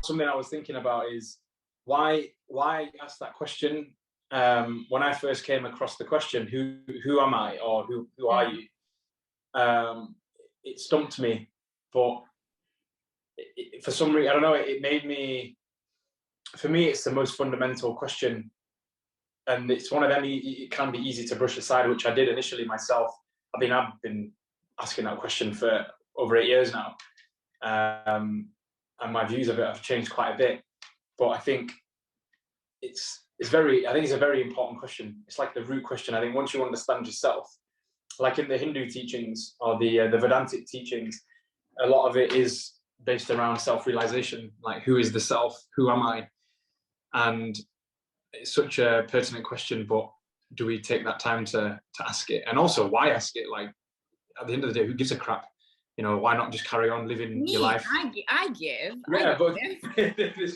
something I was thinking about is why ask that question. When I first came across the question, who am I, or who are you? It stumped me, but for some reason, I don't know, it made me, for me, it's the most fundamental question. And it's one of them, it can be easy to brush aside, which I did initially myself. I've been asking that question for over 8 years now. And my views of it have changed quite a bit. But I think it's a very important question. It's like the root question. I think once you understand yourself, like in the Hindu teachings or the Vedantic teachings, a lot of it is based around self-realization, like who is the self, who am I? And it's such a pertinent question, but do we take that time to ask it? And also, why ask it? Like, at the end of the day, who gives a crap? You know, why not just carry on living your life? I give. Yeah, but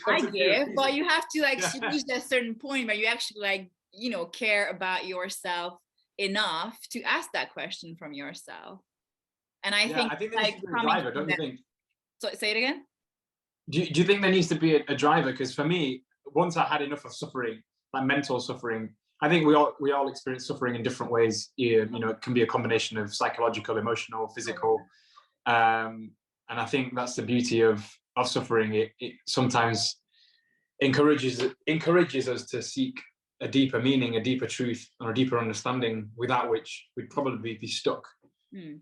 I give, but you have to like reach a certain point where you actually like, you know, care about yourself enough to ask that question from yourself. And I think like a driver, don't you think? So say it again. Do you think there needs to be a driver? Because for me, once I had enough of suffering, like mental suffering, I think we all experience suffering in different ways. You know, it can be a combination of psychological, emotional, physical. And I think that's the beauty of suffering. It sometimes encourages us to seek a deeper meaning, a deeper truth, or a deeper understanding, without which we'd probably be stuck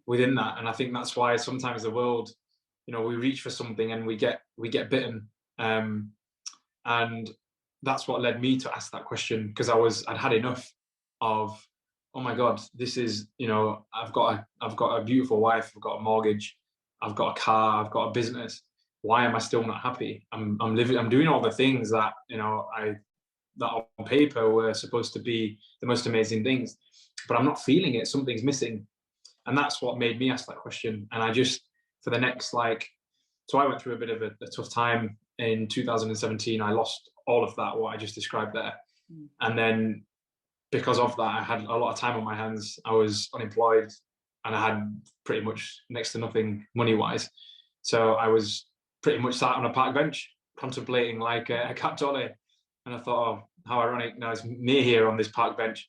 within that. And I think that's why sometimes the world, you know, we reach for something and we get bitten. And that's what led me to ask that question, because I'd had enough of, oh my God, this is, you know, I've got a beautiful wife, I've got a mortgage, I've got a car, I've got a business. Why am I still not happy? I'm doing all the things that, you know, that on paper were supposed to be the most amazing things, but I'm not feeling it. Something's missing. And that's what made me ask that question. And I just, for the next, so I went through a bit of a tough time in 2017. I lost all of that, what I just described there. And then because of that, I had a lot of time on my hands. I was unemployed and I had pretty much next to nothing money-wise. So I was pretty much sat on a park bench contemplating like a cat dolly. And I thought, oh, how ironic, now it's me here on this park bench.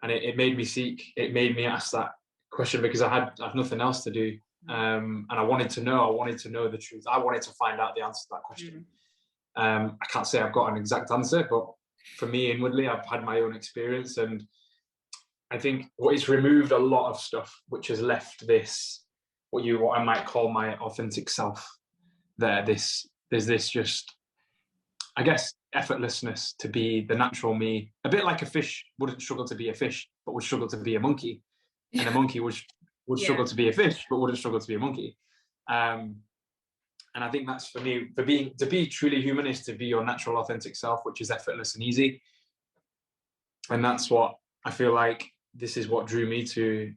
And it made me ask that question, because I had nothing else to do. And I wanted to know the truth. I wanted to find out the answer to that question. I can't say I've got an exact answer, but for me inwardly, I've had my own experience. And I think it's removed a lot of stuff, which has left this, what I might call my authentic self there. There's this just, I guess, effortlessness to be the natural me. A bit like a fish wouldn't struggle to be a fish, but would struggle to be a monkey. And a monkey would struggle to be a fish, but wouldn't struggle to be a monkey. And I think that's for me, to be truly human is to be your natural, authentic self, which is effortless and easy. And that's what I feel like this is what drew me to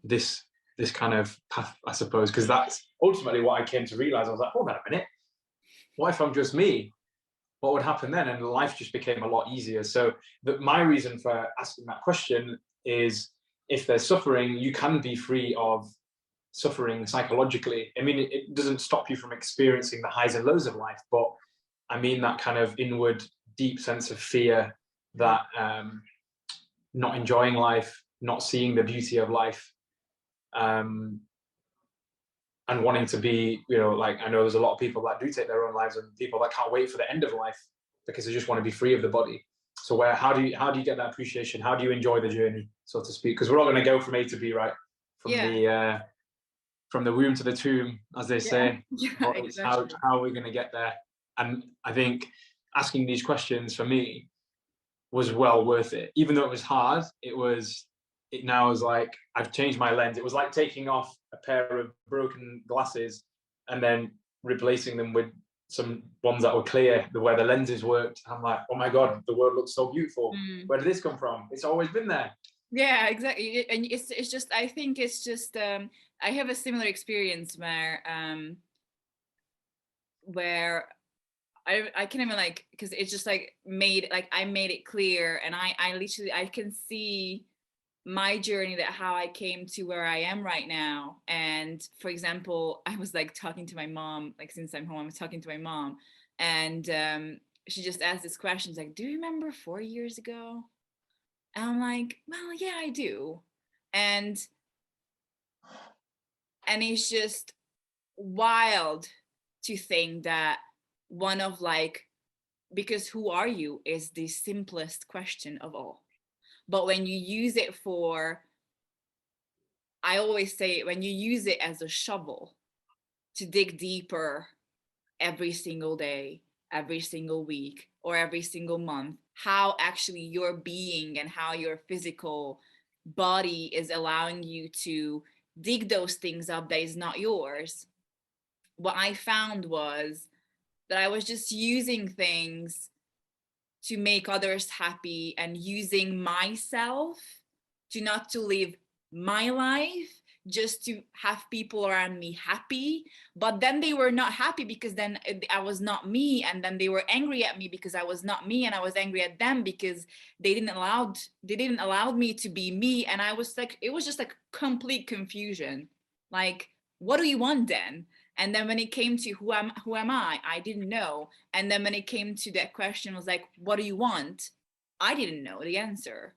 this kind of path, I suppose, because that's ultimately what I came to realize. I was like, hold on a minute, what if I'm just me? What would happen then? And life just became a lot easier. So my reason for asking that question is, if there's suffering, you can be free of suffering psychologically. I mean, it doesn't stop you from experiencing the highs and lows of life, but I mean that kind of inward, deep sense of fear, that not enjoying life, not seeing the beauty of life, and wanting to be, you know, like, I know there's a lot of people that do take their own lives, and people that can't wait for the end of life because they just want to be free of the body. So how do you get that appreciation? How do you enjoy the journey, so to speak? Because we're all going to go from A to B, right? From the womb to the tomb, as they say. Exactly. How are we going to get there? And I think asking these questions for me was well worth it. Even though it was hard, it now is like, I've changed my lens. It was like taking off a pair of broken glasses and then replacing them with some ones that were clear, where the lenses worked. I'm like, oh my God, the world looks so beautiful. Where did this come from? It's always been there. Yeah, exactly. And it's just, I think it's just, I have a similar experience where I can even like, because it's just like I made it clear, and I literally, I can see my journey, that how I came to where I am right now. And for example, I was like talking to my mom, like since I'm home, I was talking to my mom, and she just asked this question. She's like, do you remember 4 years ago? And I'm like, well, yeah, I do. And it's just wild to think that one of like, because who are you is the simplest question of all. But when you use it for, I always say, when you use it as a shovel to dig deeper every single day, every single week, or every single month, how actually your being and how your physical body is allowing you to dig those things up that is not yours. What I found was that I was just using things to make others happy and using myself to not to live my life just to have people around me happy. But then they were not happy because then I was not me, and then they were angry at me because I was not me, and I was angry at them because they didn't allow me to be me. And I was like, it was just like complete confusion. Like, what do you want then? And then when it came to who am I didn't know. And then when it came to that question, was like, what do you want? I didn't know the answer.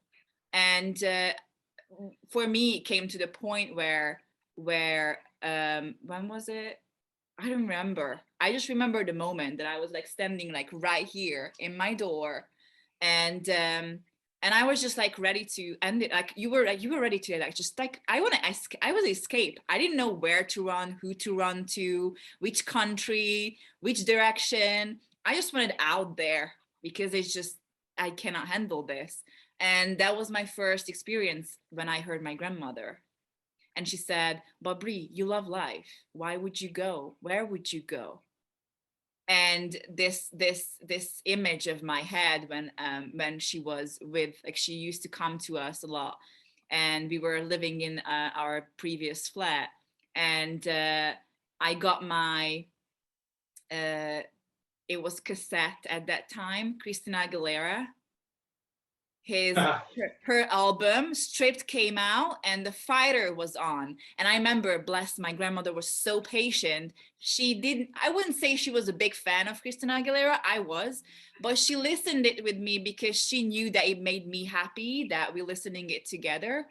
And for me, it came to the point where when was it? I don't remember. I just remember the moment that I was like standing like right here in my door, and I was just like ready to end it. Like you were ready to like just like I was escape. I didn't know where to run, who to run to, which country, which direction. I just wanted out there because it's just I cannot handle this. And that was my first experience when I heard my grandmother. And she said, but Brie, you love life. Why would you go? Where would you go? And this image of my head when she was with, like, she used to come to us a lot, and we were living in our previous flat, and I got my it was cassette at that time, Christina Aguilera, her album Stripped came out, and The Fighter was on. And I remember, bless, my grandmother was so patient. She didn't, I wouldn't say she was a big fan of Christina Aguilera. I was, but she listened it with me because she knew that it made me happy that we're listening it together.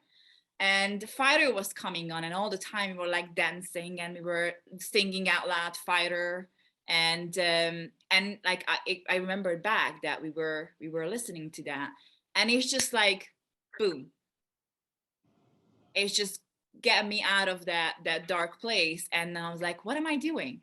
And The Fighter was coming on, and all the time we were like dancing and we were singing out loud Fighter. And like I remembered back that we were listening to that, and it's just like boom, it's just get me out of that dark place. And I was like, what am I doing?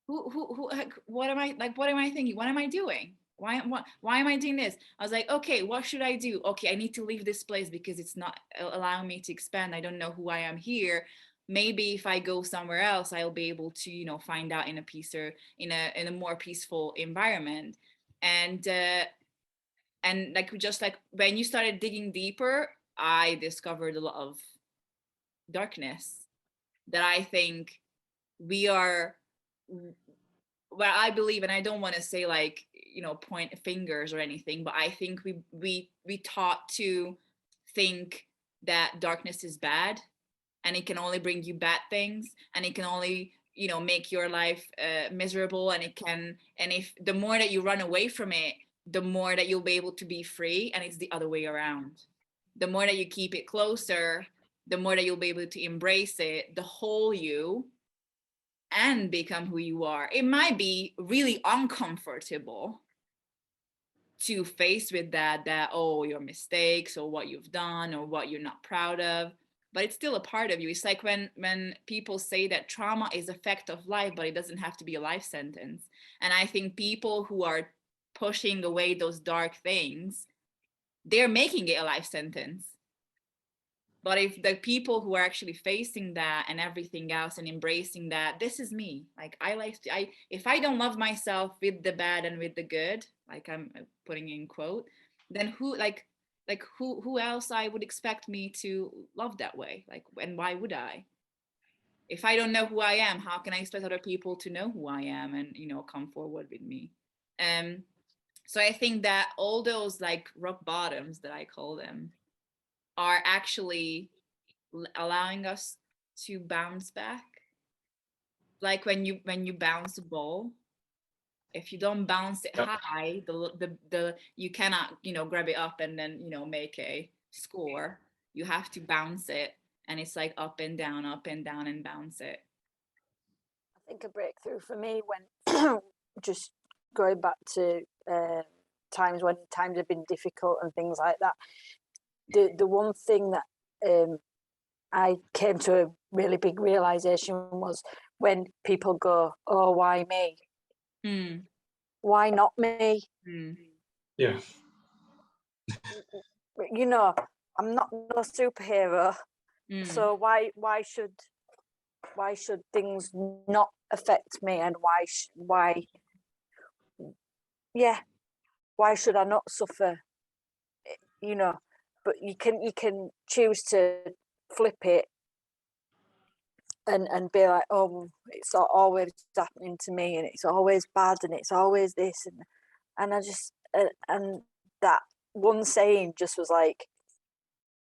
Who what am I, like, what am I thinking, what am I doing, why am I doing this? I was like, okay, what should I do? Okay, I need to leave this place because it's not allowing me to expand. I don't know who I am here. Maybe if I go somewhere else, I'll be able to, you know, find out in a peace, or in a more peaceful environment. And like, just like when you started digging deeper, I discovered a lot of darkness that I think we are, well, I believe, and I don't want to say like, you know, point fingers or anything, but I think we taught to think that darkness is bad, and it can only bring you bad things, and it can only, you know, make your life miserable, and it can, and if the more that you run away from it, the more that you'll be able to be free. And it's the other way around. The more that you keep it closer, the more that you'll be able to embrace it, the whole you, and become who you are. It might be really uncomfortable to face with that, oh, your mistakes or what you've done or what you're not proud of, but it's still a part of you. It's like when people say that trauma is a fact of life, but it doesn't have to be a life sentence. And I think people who are pushing away those dark things, they're making it a life sentence. But if the people who are actually facing that and everything else and embracing that, this is me. Like, if I don't love myself with the bad and with the good, like I'm putting in quote, then who else I would expect me to love that way? Like, and why would I? If I don't know who I am, how can I expect other people to know who I am and, you know, come forward with me? So I think that all those like rock bottoms that I call them, are actually allowing us to bounce back. Like when you bounce the ball, if you don't bounce it high, the you cannot, you know, grab it up and then, you know, make a score. You have to bounce it, and it's like up and down, and bounce it. I think a breakthrough for me, when just going back to times when times have been difficult and things like that, the one thing that I came to a really big realization was when people go, oh, why me? Why not me? Yeah. You know, I'm not no superhero, so why should things not affect me, and why should I not suffer? You know, but you can choose to flip it and be like, oh, it's always happening to me, and it's always bad, and it's always this, and I just and that one saying just was like,